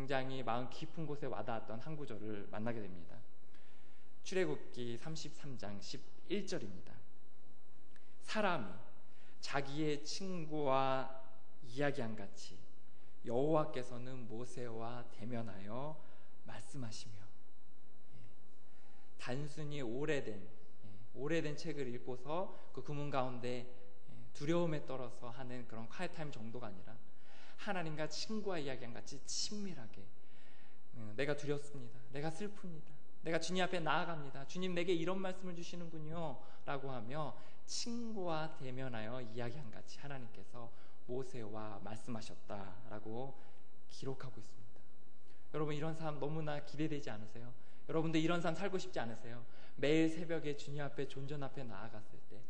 굉장히 마음 깊은 곳에 와닿았던 한 구절을 만나게 됩니다. 출애굽기 33장 11절입니다. 사람이 자기의 친구와 이야기한 같이 여호와께서는 모세와 대면하여 말씀하시며, 단순히 오래된 책을 읽고서 그 구문 가운데 두려움에 떨어서 하는 그런 콰이타임 정도가 아니라 하나님과 친구와 이야기한 같이 친밀하게, 내가 두렵습니다, 내가 슬픕니다, 내가 주님 앞에 나아갑니다, 주님 내게 이런 말씀을 주시는군요 라고 하며 친구와 대면하여 이야기한 같이 하나님께서 모세와 말씀하셨다라고 기록하고 있습니다. 여러분, 이런 삶 너무나 기대되지 않으세요? 여러분들 이런 삶 살고 싶지 않으세요? 매일 새벽에 주님 앞에, 존전 앞에 나아갔을 때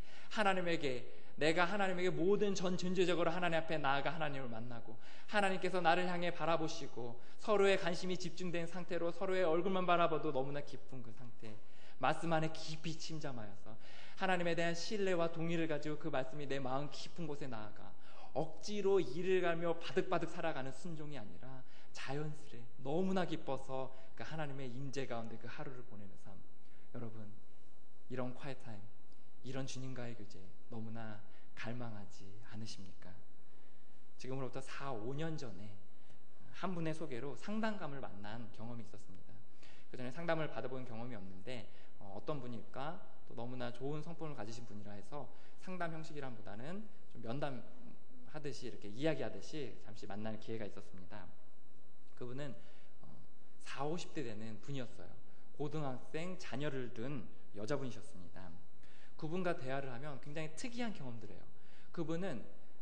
내가 하나님에게 모든 전 존재적으로 하나님 앞에 나아가 하나님을 만나고, 하나님께서 나를 향해 바라보시고 서로의 관심이 집중된 상태로 서로의 얼굴만 바라봐도 너무나 기쁜 그 상태, 말씀 안에 깊이 침잠하여서 하나님에 대한 신뢰와 동의를 가지고 그 말씀이 내 마음 깊은 곳에 나아가 억지로 이를 가며 바득바득 살아가는 순종이 아니라 자연스레 너무나 기뻐서 그 하나님의 임재 가운데 그 하루를 보내는 삶. 여러분, 이런 콰이타임, 이런 주님과의 교제 너무나 갈망하지 않으십니까? 지금으로부터 4, 5년 전에 한 분의 소개로 상담감을 만난 경험이 있었습니다. 그 전에 상담을 받아본 경험이 없는데 어떤 분일까, 또 너무나 좋은 성품을 가지신 분이라 해서 상담 형식이란보다는 좀 면담하듯이 이렇게 이야기하듯이 잠시 만날 기회가 있었습니다. 그분은 4, 50대 되는 분이었어요. 고등학생 자녀를 둔 여자분이셨습니다. 그분과 대화를 하면 굉장히 특이한 경험들을 해요.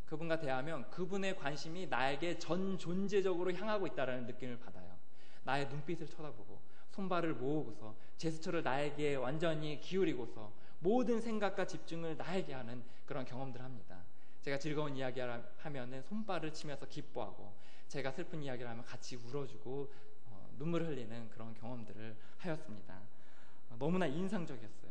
그분과 대화하면 그분의 관심이 나에게 전 존재적으로 향하고 있다는 느낌을 받아요. 나의 눈빛을 쳐다보고 손발을 모으고서 제스처를 나에게 완전히 기울이고서 모든 생각과 집중을 나에게 하는 그런 경험들을 합니다. 제가 즐거운 이야기를 하면 손발을 치면서 기뻐하고, 제가 슬픈 이야기를 하면 같이 울어주고 눈물을 흘리는 그런 경험들을 하였습니다. 너무나 인상적이었어요.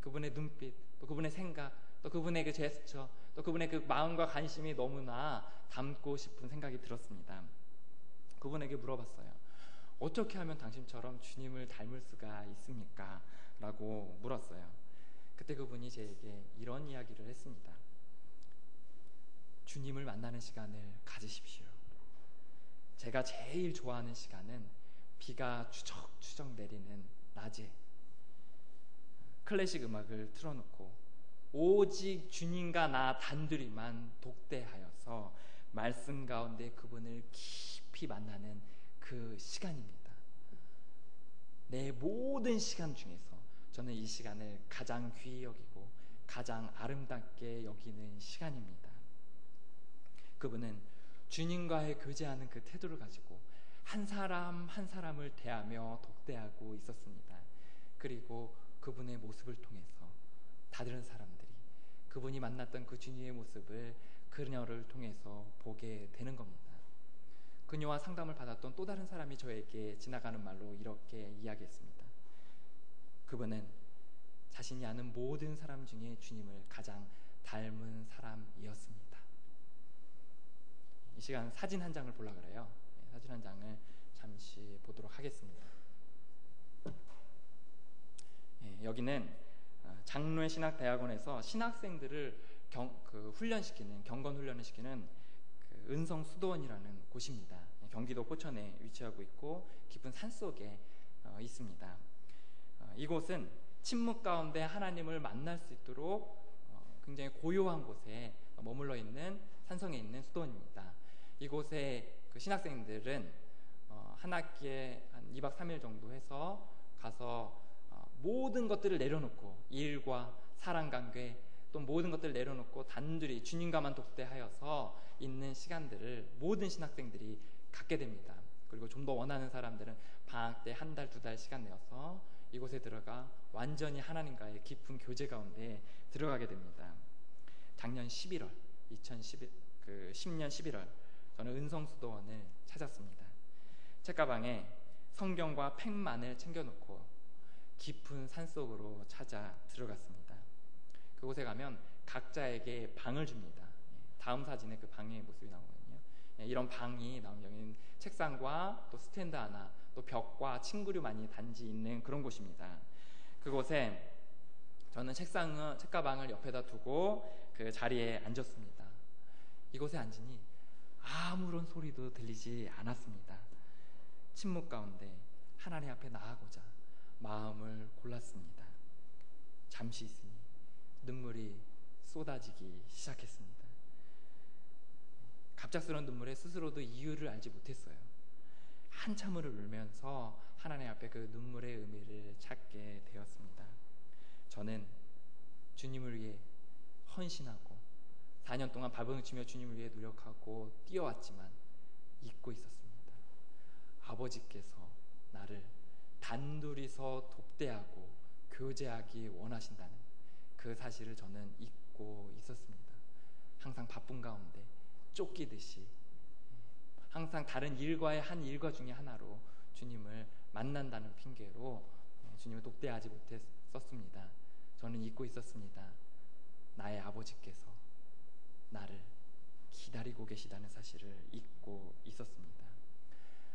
그분의 눈빛, 또 그분의 생각, 또 그분의 그 제스처, 또 그분의 그 마음과 관심이 너무나 담고 싶은 생각이 들었습니다. 그분에게 물어봤어요. 어떻게 하면 당신처럼 주님을 닮을 수가 있습니까? 라고 물었어요. 그때 그분이 저에게 이런 이야기를 했습니다. 주님을 만나는 시간을 가지십시오. 제가 제일 좋아하는 시간은 비가 추적추적 내리는 낮에 클래식 음악을 틀어놓고 오직 주님과 나 단둘이만 독대하여서 말씀 가운데 그분을 깊이 만나는 그 시간입니다. 내 모든 시간 중에서 저는 이 시간을 가장 귀히 여기고 가장 아름답게 여기는 시간입니다. 그분은 주님과의 교제하는 그 태도를 가지고 한 사람 한 사람을 대하며 독대하고 있었습니다. 그리고 그분의 모습을 통해서 다른 사람들이 그분이 만났던 그 주님의 모습을 그녀를 통해서 보게 되는 겁니다. 그녀와 상담을 받았던 또 다른 사람이 저에게 지나가는 말로 이렇게 이야기했습니다. 그분은 자신이 아는 모든 사람 중에 주님을 가장 닮은 사람이었습니다. 이 시간 사진 한 장을 보려고 그래요. 사진 한 장을 잠시 보도록 하겠습니다. 여기는 장로의 신학대학원에서 신학생들을 훈련시키는, 경건 훈련을 시키는 그 은성 수도원이라는 곳입니다. 경기도 포천에 위치하고 있고 깊은 산속에 있습니다. 이곳은 침묵 가운데 하나님을 만날 수 있도록 굉장히 고요한 곳에 머물러 있는 산성에 있는 수도원입니다. 이곳에 그 신학생들은 한 학기에 한 2박 3일 정도 해서 가서 모든 것들을 내려놓고, 일과 사랑관계 또 모든 것들을 내려놓고 단둘이 주님과만 독대하여서 있는 시간들을 모든 신학생들이 갖게 됩니다. 그리고 좀 더 원하는 사람들은 방학 때 한 달, 2달 시간 내어서 이곳에 들어가 완전히 하나님과의 깊은 교제 가운데 들어가게 됩니다. 작년 11월 10년 11월 저는 은성수도원을 찾았습니다. 책가방에 성경과 펜만을 챙겨놓고 깊은 산속으로 찾아 들어갔습니다. 그곳에 가면 각자에게 방을 줍니다. 다음 사진에 그 방의 모습이 나오거든요. 이런 방이 나온 여기는 책상과 또 스탠드 하나, 또 벽과 침구류 많이 단지 있는 그런 곳입니다. 그곳에 저는 책가방을 옆에다 두고 그 자리에 앉았습니다. 이곳에 앉으니 아무런 소리도 들리지 않았습니다. 침묵 가운데 하나님 앞에 나아가고자 마음을 골랐습니다. 잠시 있으니 눈물이 쏟아지기 시작했습니다. 갑작스러운 눈물에 스스로도 이유를 알지 못했어요. 한참을 울면서 하나님 앞에 그 눈물의 의미를 찾게 되었습니다. 저는 주님을 위해 헌신하고 4년 동안 발버둥치며 주님을 위해 노력하고 뛰어왔지만 잊고 있었습니다. 아버지께서 나를 단둘이서 돕대하고 교제하기 원하신다는 그 사실을 저는 잊고 있었습니다. 항상 바쁜 가운데 쫓기듯이 항상 다른 일과의 한 일과 중에 하나로 주님을 만난다는 핑계로 주님을 독대하지 못했었습니다. 저는 잊고 있었습니다. 나의 아버지께서 나를 기다리고 계시다는 사실을 잊고 있었습니다.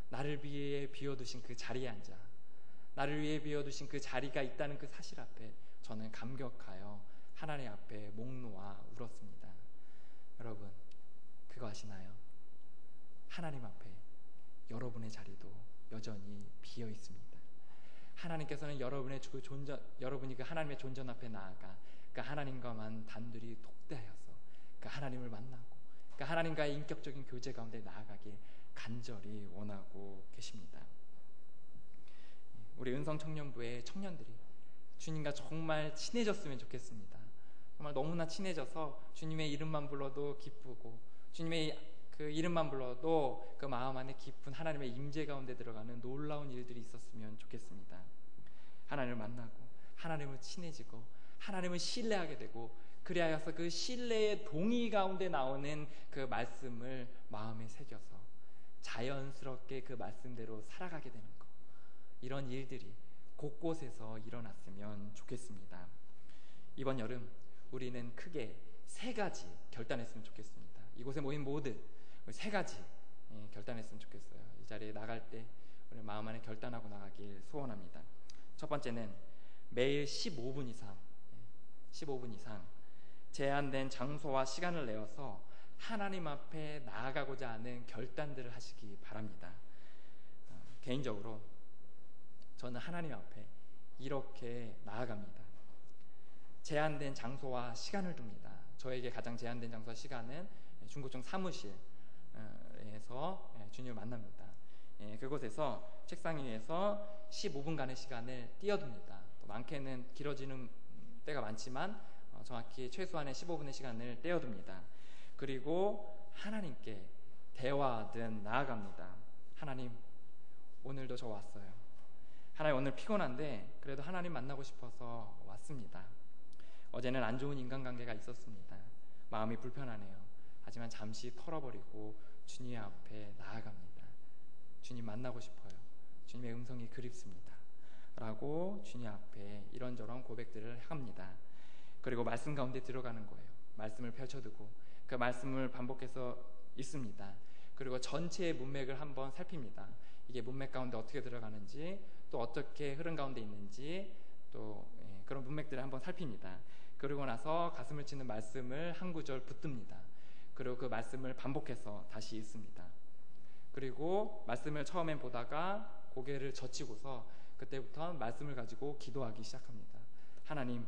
나를 위해 비워두신 그 자리에 앉아 나를 위해 비워두신 그 자리가 있다는 그 사실 앞에 저는 감격하여 하나님 앞에 목 놓아 울었습니다. 여러분, 그거 아시나요? 하나님 앞에 여러분의 자리도 여전히 비어 있습니다. 하나님께서는 여러분이 그 하나님의 존전 앞에 나아가 그 하나님과만 단둘이 독대하여서 그 하나님을 만나고 그 하나님과의 인격적인 교제 가운데 나아가길 간절히 원하고 계십니다. 우리 은성 청년부의 청년들이 주님과 정말 친해졌으면 좋겠습니다. 정말 너무나 친해져서 주님의 이름만 불러도 기쁘고 주님의 그 이름만 불러도 그 마음 안에 깊은 하나님의 임재 가운데 들어가는 놀라운 일들이 있었으면 좋겠습니다. 하나님을 만나고 하나님을 친해지고 하나님을 신뢰하게 되고 그리하여서 그 신뢰의 동의 가운데 나오는 그 말씀을 마음에 새겨서 자연스럽게 그 말씀대로 살아가게 되는 것, 이런 일들이 곳곳에서 일어났으면 좋겠습니다. 이번 여름 우리는 크게 3가지 결단했으면 좋겠습니다. 이곳에 모인 모두 3가지 결단했으면 좋겠어요. 이 자리에 나갈 때 우리 마음 안에 결단하고 나가길 소원합니다. 첫 번째는 매일 15분 이상 제한된 장소와 시간을 내어서 하나님 앞에 나아가고자 하는 결단들을 하시기 바랍니다. 개인적으로 저는 하나님 앞에 이렇게 나아갑니다. 제한된 장소와 시간을 둡니다. 저에게 가장 제한된 장소와 시간은 중고청 사무실에서 주님을 만납니다. 그곳에서 책상 위에서 15분간의 시간을 띄워둡니다. 많게는 길어지는 때가 많지만 정확히 최소한의 15분의 시간을 떼어둡니다. 그리고 하나님께 대화하듯 나아갑니다. 하나님, 오늘도 저 왔어요. 하나님, 오늘 피곤한데 그래도 하나님 만나고 싶어서 왔습니다. 어제는 안 좋은 인간관계가 있었습니다. 마음이 불편하네요. 하지만 잠시 털어버리고 주님 앞에 나아갑니다. 주님 만나고 싶어요. 주님의 음성이 그립습니다. 라고 주님 앞에 이런저런 고백들을 합니다. 그리고 말씀 가운데 들어가는 거예요. 말씀을 펼쳐두고 그 말씀을 반복해서 읽습니다. 그리고 전체의 문맥을 한번 살핍니다. 이게 문맥 가운데 어떻게 들어가는지, 또 어떻게 흐름 가운데 있는지, 또 그런 문맥들을 한번 살핍니다. 그러고 나서 가슴을 치는 말씀을 한 구절 붙듭니다. 그리고 그 말씀을 반복해서 다시 읽습니다. 그리고 말씀을 처음엔 보다가 고개를 젖히고서 그때부터 말씀을 가지고 기도하기 시작합니다. 하나님,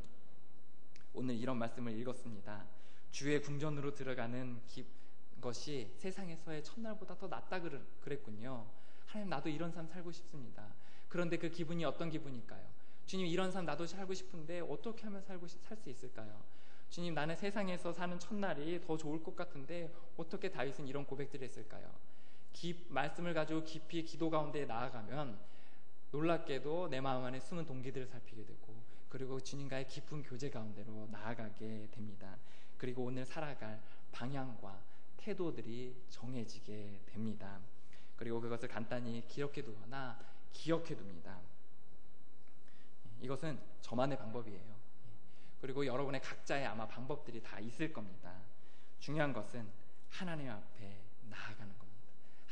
오늘 이런 말씀을 읽었습니다. 주의 궁전으로 들어가는 것이 세상에서의 첫날보다 더 낫다 그랬군요. 하나님, 나도 이런 삶 살고 싶습니다. 그런데 그 기분이 어떤 기분일까요? 주님, 이런 삶 나도 살고 싶은데 어떻게 하면 살 수 있을까요? 주님, 나는 세상에서 사는 첫날이 더 좋을 것 같은데 어떻게 다윗은 이런 고백들을 했을까요? 말씀을 가지고 깊이 기도 가운데 나아가면 놀랍게도 내 마음 안에 숨은 동기들을 살피게 되고, 그리고 주님과의 깊은 교제 가운데로 나아가게 됩니다. 그리고 오늘 살아갈 방향과 태도들이 정해지게 됩니다. 그리고 그것을 간단히 기록해두거나 기억해둡니다. 이것은 저만의 방법이에요. 그리고 여러분의 각자의 아마 방법들이 다 있을 겁니다. 중요한 것은 하나님 앞에 나아가는 겁니다.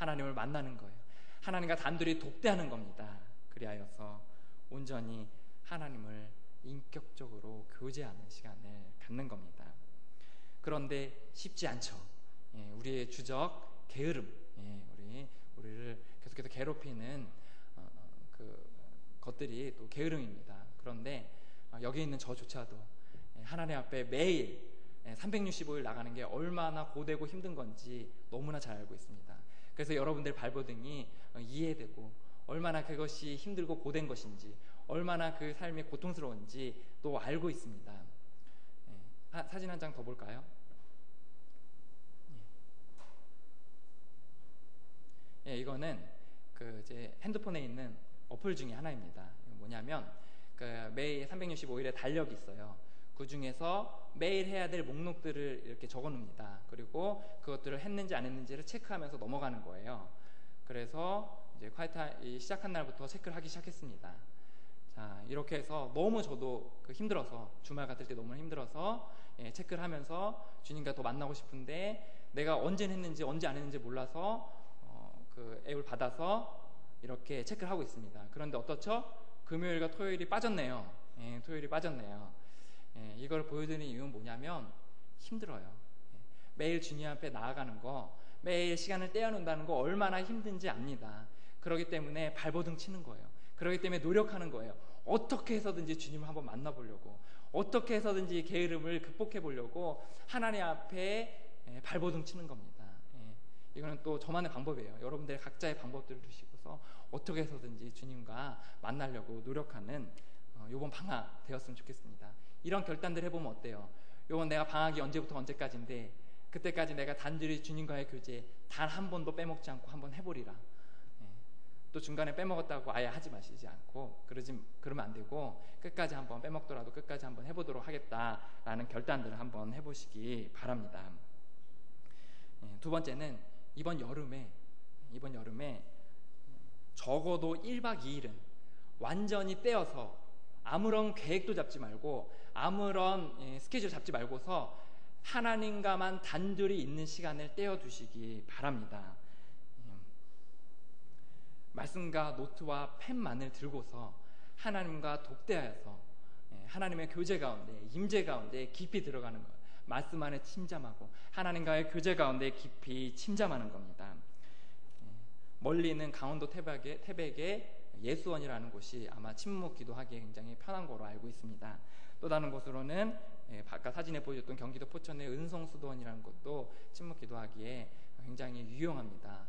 하나님을 만나는 거예요. 하나님과 단둘이 독대하는 겁니다. 그리하여서 온전히 하나님을 인격적으로 교제하는 시간을 갖는 겁니다. 그런데 쉽지 않죠. 우리의 주적 게으름, 우리를 계속해서 괴롭히는 것들이 또 게으름입니다. 그런데 여기 있는 저조차도 하나님 앞에 매일 365일 나가는 게 얼마나 고되고 힘든 건지 너무나 잘 알고 있습니다. 그래서 여러분들 발버둥이 이해되고 얼마나 그것이 힘들고 고된 것인지, 얼마나 그 삶이 고통스러운지 또 알고 있습니다. 사진 한 장 더 볼까요? 이거는 제 핸드폰에 있는 어플 중에 하나입니다. 뭐냐면 매일 365일의 달력이 있어요. 그 중에서 매일 해야 될 목록들을 이렇게 적어놓습니다. 그리고 그것들을 했는지 안 했는지를 체크하면서 넘어가는 거예요. 그래서 이제 콰이타임 시작한 날부터 체크를 하기 시작했습니다. 자, 이렇게 해서 너무 저도 힘들어서, 주말 같을 때 너무 힘들어서 체크를 하면서 주님과 더 만나고 싶은데 내가 언제 했는지 언제 안 했는지 몰라서 그 앱을 받아서 이렇게 체크를 하고 있습니다. 그런데 어떻죠? 금요일과 토요일이 빠졌네요. 토요일이 빠졌네요. 이걸 보여드리는 이유는 뭐냐면 힘들어요. 매일 주님 앞에 나아가는 거, 매일 시간을 떼어놓는다는 거 얼마나 힘든지 압니다. 그렇기 때문에 발버둥 치는 거예요. 그렇기 때문에 노력하는 거예요. 어떻게 해서든지 주님을 한번 만나보려고, 어떻게 해서든지 게으름을 극복해 보려고 하나님 앞에 발버둥 치는 겁니다. 이거는 또 저만의 방법이에요. 여러분들의 각자의 방법들을 두시고서 어떻게 해서든지 주님과 만나려고 노력하는 이번 방학 되었으면 좋겠습니다. 이런 결단들 해보면 어때요? 이번 내가 방학이 언제부터 언제까지인데 그때까지 내가 단둘이 주님과의 교제 단 한 번도 빼먹지 않고 한번 해보리라. 또 중간에 빼먹었다고 아예 하지 마시지 않고 그러면 안 되고 끝까지 한번 빼먹더라도 끝까지 한번 해보도록 하겠다라는 결단들을 한번 해보시기 바랍니다. 두 번째는 이번 여름에 적어도 1박 2일은 완전히 떼어서 아무런 계획도 잡지 말고 아무런 스케줄 잡지 말고서 하나님과만 단둘이 있는 시간을 떼어두시기 바랍니다. 말씀과 노트와 펜만을 들고서 하나님과 독대하여서 하나님의 교제 가운데, 임재 가운데 깊이 들어가는 것, 말씀 안에 침잠하고 하나님과의 교제 가운데 깊이 침잠하는 겁니다. 멀리 있는 강원도 태백의 예수원이라는 곳이 아마 침묵 기도하기에 굉장히 편한 거로 알고 있습니다. 또 다른 곳으로는 아까 사진에 보여줬던 경기도 포천의 은성수도원이라는 곳도 침묵 기도하기에 굉장히 유용합니다.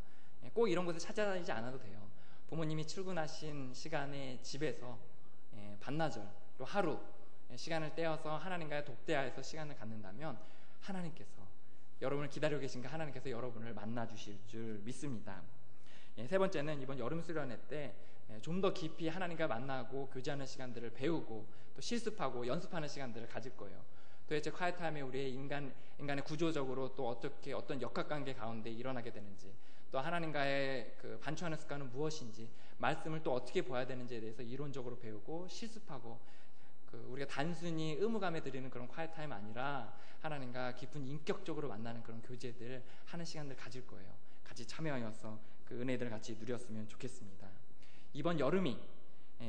꼭 이런 곳에 찾아다니지 않아도 돼요. 부모님이 출근하신 시간에 집에서 반나절 또 하루 시간을 떼어서 하나님과의 독대하여서 시간을 갖는다면 하나님께서 여러분을 기다리고 계신가, 하나님께서 여러분을 만나 주실 줄 믿습니다. 세 번째는 이번 여름 수련회 때 좀 더 깊이 하나님과 만나고 교제하는 시간들을 배우고 또 실습하고 연습하는 시간들을 가질 거예요. 도대체 콰이타임에 우리의 인간의 구조적으로 또 어떻게 어떤 역학관계 가운데 일어나게 되는지, 또 하나님과의 그 반추하는 습관은 무엇인지, 말씀을 또 어떻게 보아야 되는지에 대해서 이론적으로 배우고 실습하고, 우리가 단순히 의무감에 드리는 그런 콰이타임 아니라 하나님과 깊은 인격적으로 만나는 그런 교제들 하는 시간들 가질 거예요. 같이 참여하여서 그 은혜들을 같이 누렸으면 좋겠습니다. 이번 여름이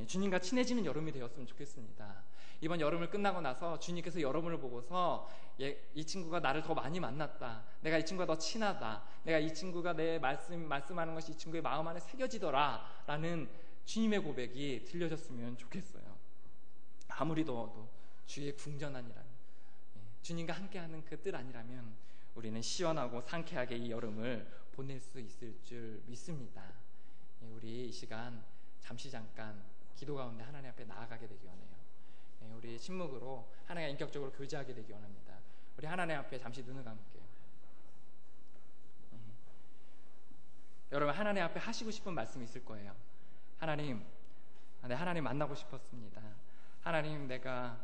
주님과 친해지는 여름이 되었으면 좋겠습니다. 이번 여름을 끝나고 나서 주님께서 여러분을 보고서 이 친구가 나를 더 많이 만났다, 내가 이 친구가 더 친하다, 내가 이 친구가 내 말씀하는 것이 이 친구의 마음 안에 새겨지더라 라는 주님의 고백이 들려졌으면 좋겠어요. 아무리 더워도 주의 궁전아니라면, 주님과 함께하는 그 뜻 아니라면 우리는 시원하고 상쾌하게 이 여름을 보낼 수 있을 줄 믿습니다. 우리 이 시간 잠깐 기도 가운데 하나님 앞에 나아가게 되기 원해요. 우리 침묵으로 하나님과 인격적으로 교제하게 되기 원합니다. 우리 하나님 앞에 잠시 눈을 감을게요. 여러분, 하나님 앞에 하시고 싶은 말씀이 있을 거예요. 하나님 만나고 싶었습니다. 하나님, 내가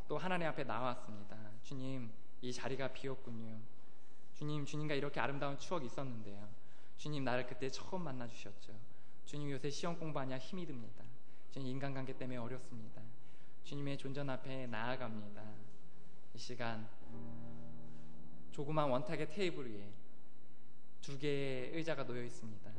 또 하나님 앞에 나왔습니다. 주님, 이 자리가 비었군요. 주님, 주님과 이렇게 아름다운 추억이 있었는데요. 주님, 나를 그때 처음 만나 주셨죠. 주님, 요새 시험 공부하냐 힘이 듭니다. 주님, 인간관계 때문에 어렵습니다. 주님의 존전 앞에 나아갑니다. 이 시간 조그만 원탁의 테이블 위에 두 개의 의자가 놓여 있습니다.